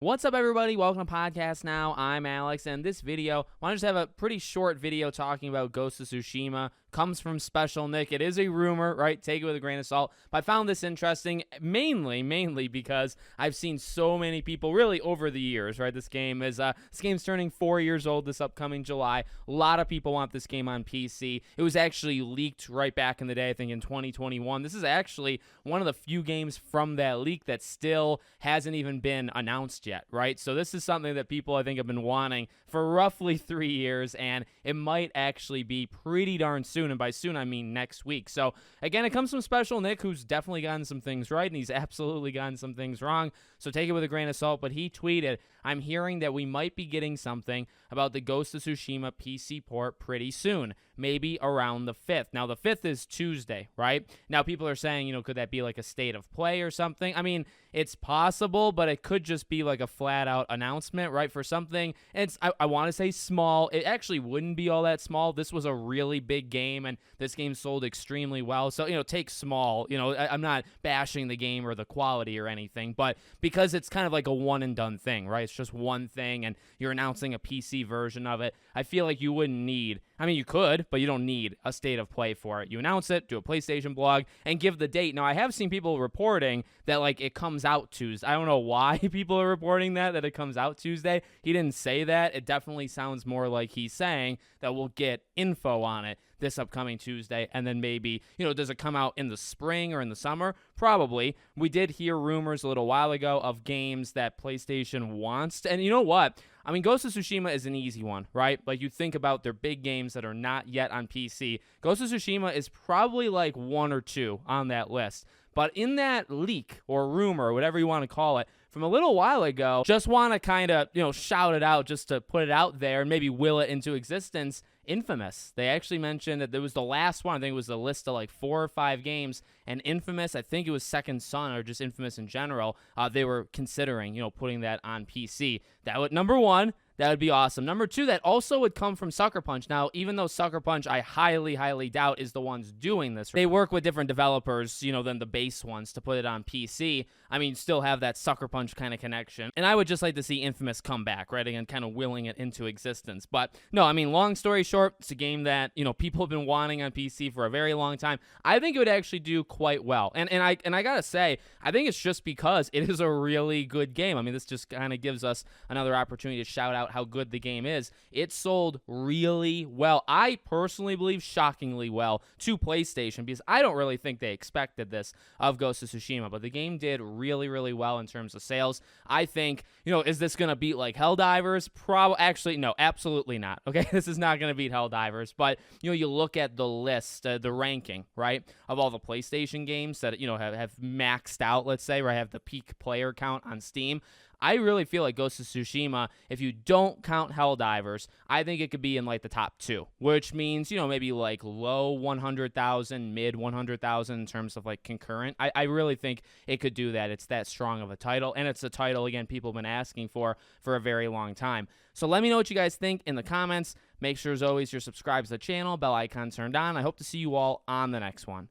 What's up, everybody? Welcome to Podcast Now. I'm Alex, and this video, I want to just have a pretty short video talking about Ghost of Tsushima. Comes from Special Nick. It is a rumor, right? Take it with a grain of salt. But I found this interesting mainly because I've seen so many people really over the years, right? This game's turning 4 years old this upcoming July. A lot of people want this game on PC. It was actually leaked right back in the day, I think in 2021. This is actually one of the few games from that leak that still hasn't even been announced yet, right? So this is something that people, I think, have been wanting for roughly 3 years, and it might actually be pretty darn soon. And by soon, I mean next week. So again, it comes from Special Nick, who's definitely gotten some things right, and he's absolutely gotten some things wrong. So take it with a grain of salt. But he tweeted, "I'm hearing that we might be getting something about the Ghost of Tsushima PC port pretty soon, maybe around the 5th. Now, the 5th is Tuesday, right? Now, people are saying, could that be like a state of play or something? I mean, it's possible, but it could just be like a flat-out announcement, right, for something. I want to say small. It actually wouldn't be all that small. This was a really big game, and this game sold extremely well. So, take small. I'm not bashing the game or the quality or anything, but because it's kind of like a one-and-done thing, right? It's just one thing, and you're announcing a PC version of it. I feel like you wouldn't need, you could, but you don't need a state of play for it. You announce it, do a PlayStation blog, and give the date. Now, I have seen people reporting that, like, it comes out Tuesday. I don't know why people are reporting that it comes out Tuesday. He didn't say that. It definitely sounds more like he's saying that we'll get info on it this upcoming Tuesday, and then maybe, does it come out in the spring or in the summer? Probably. We did hear rumors a little while ago of games that PlayStation wants, and you know what? Ghost of Tsushima is an easy one, right? Like, you think about their big games that are not yet on PC. Ghost of Tsushima is probably like one or two on that list. But in that leak or rumor, or whatever you want to call it, from a little while ago, just want to kind of, shout it out just to put it out there and maybe will it into existence. Infamous. They actually mentioned that there was the last one. I think it was the list of like 4 or 5 games. And Infamous, I think it was Second Son or just Infamous in general, they were considering, putting that on PC. That would, number one, that would be awesome. Number two, that also would come from Sucker Punch. Now, even though Sucker Punch, I highly doubt is the ones doing this. They work with different developers, than the base ones to put it on PC. Still have that Sucker Punch kind of connection. And I would just like to see Infamous come back, right? Again, kind of willing it into existence. But no, long story short, it's a game that, people have been wanting on PC for a very long time. I think it would actually do quite well. And I gotta say, I think it's just because it is a really good game. This just kind of gives us another opportunity to shout out how good the game is. It sold really well. I personally believe shockingly well to PlayStation, because I don't really think they expected this of Ghost of Tsushima, but the game did really well in terms of sales. I think, is this going to beat like Helldivers? Actually, no, absolutely not. Okay, this is not going to beat Helldivers, but you look at the list, the ranking, right, of all the PlayStation games that have maxed out, let's say, where I have the peak player count on Steam. I really feel like Ghost of Tsushima, if you don't count Helldivers, I think it could be in like the top 2, which means, maybe like low 100,000, mid 100,000 in terms of like concurrent. I really think it could do that. It's that strong of a title, and it's a title, again, people have been asking for a very long time. So let me know what you guys think in the comments. Make sure, as always, you're subscribed to the channel, bell icon turned on. I hope to see you all on the next one.